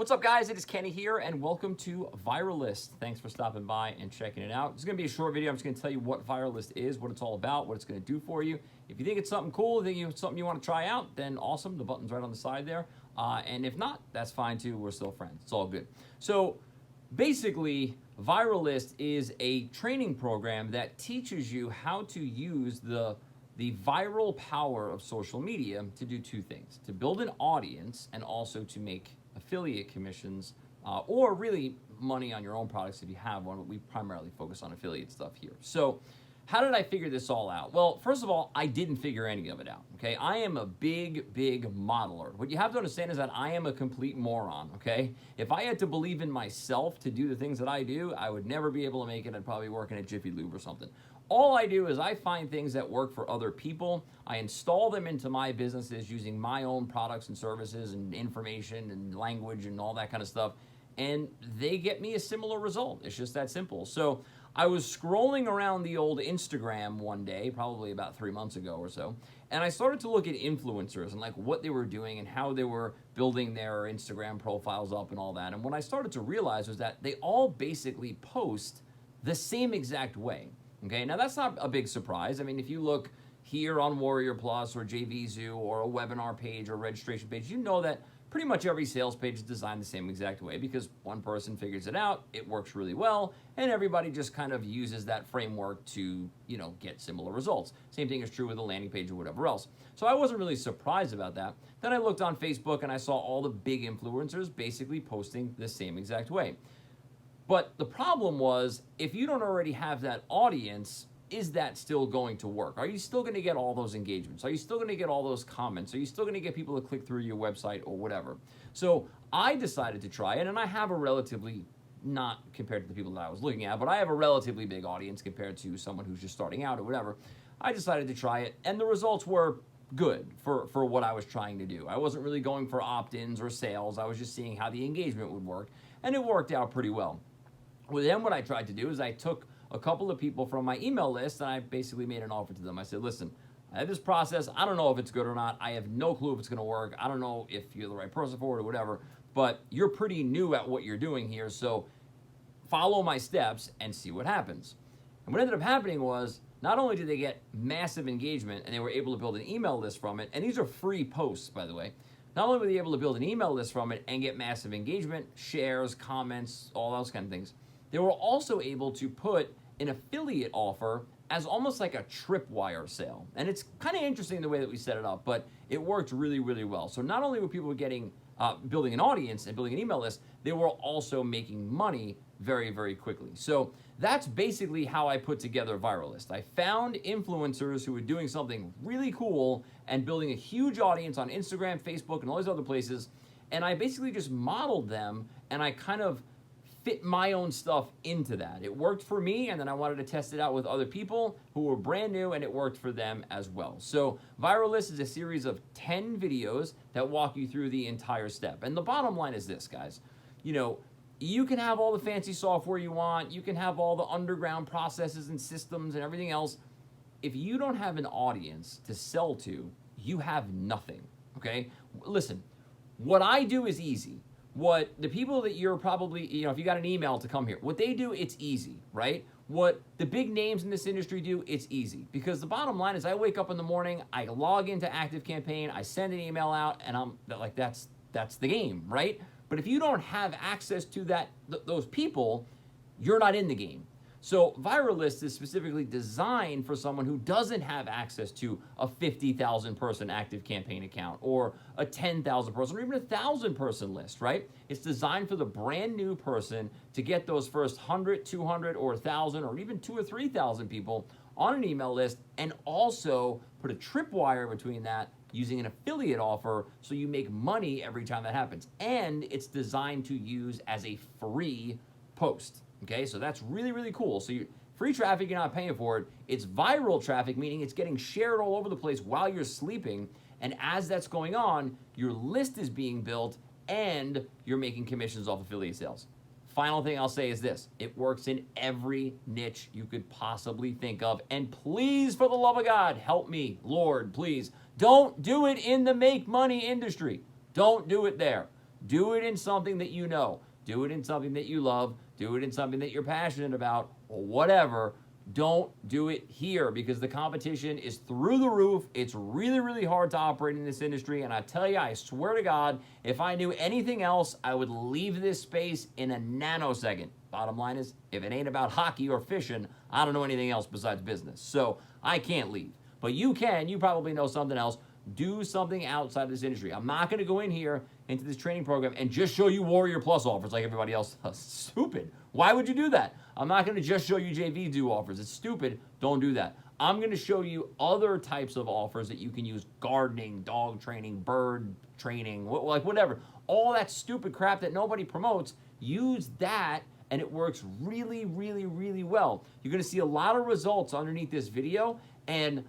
What's up, guys? It is Kenny here, and welcome to Viralist. Thanks for stopping by and checking it out. It's going to be a short video. I'm just going to tell you what Viralist is, what it's all about, what it's going to do for you. If you think it's something cool, think it's something you want to try out, then awesome. The button's right on the side there. And if not, that's fine too. We're still friends. It's all good. So basically, Viralist is a training program that teaches you how to use the viral power of social media to do two things: to build an audience and also to make affiliate commissions or really money on your own products if you have one, but we primarily focus on affiliate stuff here. So how did I figure this all out? Well, first of all, I didn't figure any of it out, okay? I am a big modeler. What you have to understand is that I am a complete moron, okay? If I had to believe in myself to do the things that I do, I would never be able to make it. I'd probably be working at Jiffy Lube or something. All I do is I find things that work for other people. I install them into my businesses using my own products and services and information and language and all that kind of stuff, and they get me a similar result. It's just that simple. So I was scrolling around the old Instagram one day, probably about 3 months ago or so, and I started to look at influencers and like what they were doing and how they were building their Instagram profiles up and all that. And what I started to realize was that they all basically post the same exact way. Okay, now that's not a big surprise. I mean, if you look here on Warrior Plus or JVZoo or a webinar page or a registration page, you know that pretty much every sales page is designed the same exact way because one person figures it out, it works really well, and everybody just kind of uses that framework to, get similar results. Same thing is true with a landing page or whatever else. So I wasn't really surprised about that. Then I looked on Facebook and I saw all the big influencers basically posting the same exact way. But the problem was, if you don't already have that audience, is that still going to work? Are you still going to get all those engagements? Are you still going to get all those comments? Are you still going to get people to click through your website or whatever? So I decided to try it, and I have a relatively, not compared to the people that I was looking at, but I have a relatively big audience compared to someone who's just starting out or whatever. I decided to try it, and the results were good for what I was trying to do. I wasn't really going for opt-ins or sales. I was just seeing how the engagement would work, and it worked out pretty well. Well, then what I tried to do is I took a couple of people from my email list and I basically made an offer to them. I said, listen, I have this process. I don't know if it's good or not. I have no clue if it's going to work. I don't know if you're the right person for it or whatever, but you're pretty new at what you're doing here, so follow my steps and see what happens. And what ended up happening was, not only did they get massive engagement and they were able to build an email list from it, and these are free posts, by the way. Not only were they able to build an email list from it and get massive engagement, shares, comments, all those kind of things, they were also able to put an affiliate offer as almost like a tripwire sale. And it's kind of interesting the way that we set it up, but it worked really, really well. So not only were people getting, building an audience and building an email list, they were also making money very, very quickly. So that's basically how I put together Viralist. I found influencers who were doing something really cool and building a huge audience on Instagram, Facebook, and all these other places. And I basically just modeled them, and I kind of fit my own stuff into that. It worked for me, and then I wanted to test it out with other people who were brand new, and it worked for them as well. So Viralist is a series of 10 videos that walk you through the entire step. And the bottom line is this, guys. You can have all the fancy software you want. You can have all the underground processes and systems and everything else. If you don't have an audience to sell to, you have nothing, okay? Listen, what I do is easy. What the people that you're probably, if you got an email to come here, what they do, it's easy, right? What the big names in this industry do, it's easy. Because the bottom line is I wake up in the morning, I log into ActiveCampaign, I send an email out, and I'm like, that's the game, right? But if you don't have access to those people, you're not in the game. So Viralist is specifically designed for someone who doesn't have access to a 50,000 person ActiveCampaign account or a 10,000 person or even 1,000 person list, right? It's designed for the brand new person to get those first 100, 200, or 1,000 or even 2,000 or 3,000 people on an email list, and also put a tripwire between that using an affiliate offer so you make money every time that happens. And it's designed to use as a free post. Okay, so that's really, really cool. So free traffic, you're not paying for it. It's viral traffic, meaning it's getting shared all over the place while you're sleeping. And as that's going on, your list is being built and you're making commissions off affiliate sales. Final thing I'll say is this: it works in every niche you could possibly think of. And please, for the love of God, help me, Lord, please. Don't do it in the make money industry. Don't do it there. Do it in something that you know. Do it in something that you love. Do it in something that you're passionate about, or whatever. Don't do it here because the competition is through the roof. It's really, really hard to operate in this industry. And I tell you, I swear to God, if I knew anything else, I would leave this space in a nanosecond. Bottom line is, if it ain't about hockey or fishing, I don't know anything else besides business. So I can't leave. But you can. You probably know something else. Do something outside of this industry. I'm not going to go in here into this training program and just show you Warrior Plus offers like everybody else does. Stupid. Why would you do that? I'm not going to just show you JV do offers. It's stupid. Don't do that. I'm going to show you other types of offers that you can use: gardening, dog training, bird training, like whatever. All that stupid crap that nobody promotes, use that, and it works really, really, really well. You're going to see a lot of results underneath this video, and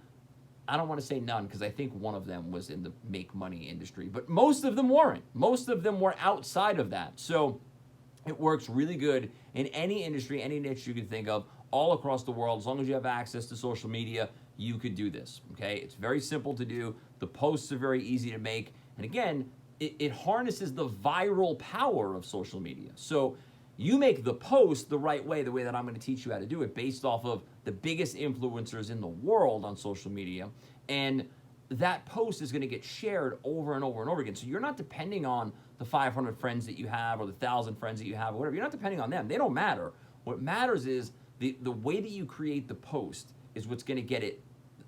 I don't want to say none because I think one of them was in the make money industry, but most of them weren't. Most of them were outside of that. So it works really good in any industry, any niche you can think of, all across the world. As long as you have access to social media, you could do this, okay? It's very simple to do. The posts are very easy to make. And again, it harnesses the viral power of social media. So you make the post the right way, the way that I'm going to teach you how to do it, based off of the biggest influencers in the world on social media. And that post is going to get shared over and over and over again. So you're not depending on the 500 friends that you have or the 1,000 friends that you have or whatever. You're not depending on them. They don't matter. What matters is the way that you create the post is what's going to get it,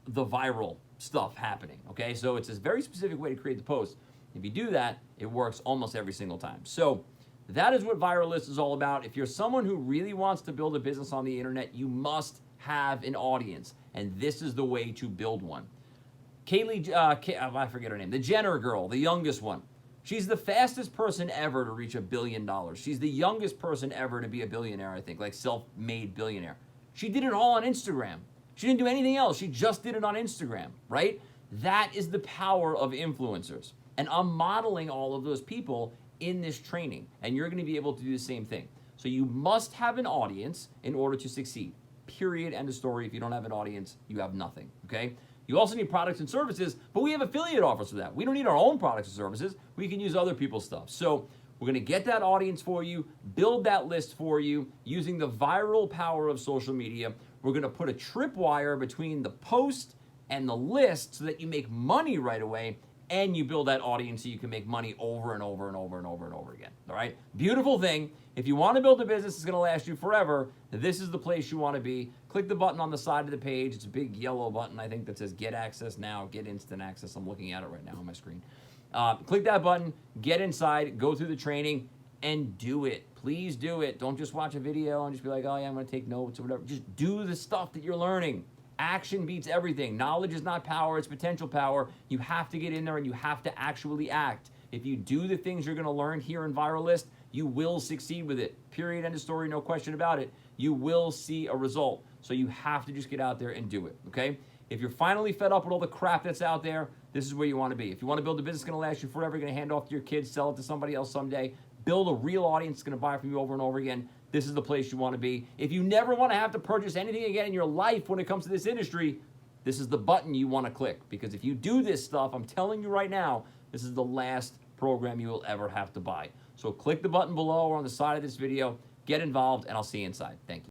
the viral stuff happening, okay? So it's a very specific way to create the post. If you do that, it works almost every single time. So that is what Viralist is all about. If you're someone who really wants to build a business on the internet, you must have an audience, and this is the way to build one. I forget her name, the Jenner girl, the youngest one. She's the fastest person ever to reach $1 billion. She's the youngest person ever to be a billionaire, I think, like self-made billionaire. She did it all on Instagram. She didn't do anything else. She just did it on Instagram, right? That is the power of influencers. And I'm modeling all of those people in this training, and you're going to be able to do the same thing. So you must have an audience in order to succeed. Period. End of story. If you don't have an audience, you have nothing, okay? You also need products and services, but we have affiliate offers for that. We don't need our own products and services. We can use other people's stuff. So we're going to get that audience for you, build that list for you using the viral power of social media. We're going to put a tripwire between the post and the list so that you make money right away, and you build that audience so you can make money over and over and over and over and over again, all right? Beautiful thing. If you want to build a business that's going to last you forever, this is the place you want to be. Click the button on the side of the page. It's a big yellow button, I think, that says Get Access Now, Get Instant Access. I'm looking at it right now on my screen. Click that button, get inside, go through the training, and do it. Please do it. Don't just watch a video and just be like, oh, yeah, I'm going to take notes or whatever. Just do the stuff that you're learning. Action beats everything. Knowledge is not power, it's potential power. You have to get in there and you have to actually act. If you do the things you're going to learn here in Viralist, you will succeed with it. Period. End of story. No question about it. You will see a result. So you have to just get out there and do it, okay? If you're finally fed up with all the crap that's out there, this is where you want to be. If you want to build a business that's going to last you forever, going to hand off to your kids, sell it to somebody else someday, build a real audience that's going to buy from you over and over again, this is the place you want to be. If you never want to have to purchase anything again in your life when it comes to this industry, this is the button you want to click. Because if you do this stuff, I'm telling you right now, this is the last program you will ever have to buy. So click the button below or on the side of this video, get involved, and I'll see you inside. Thank you.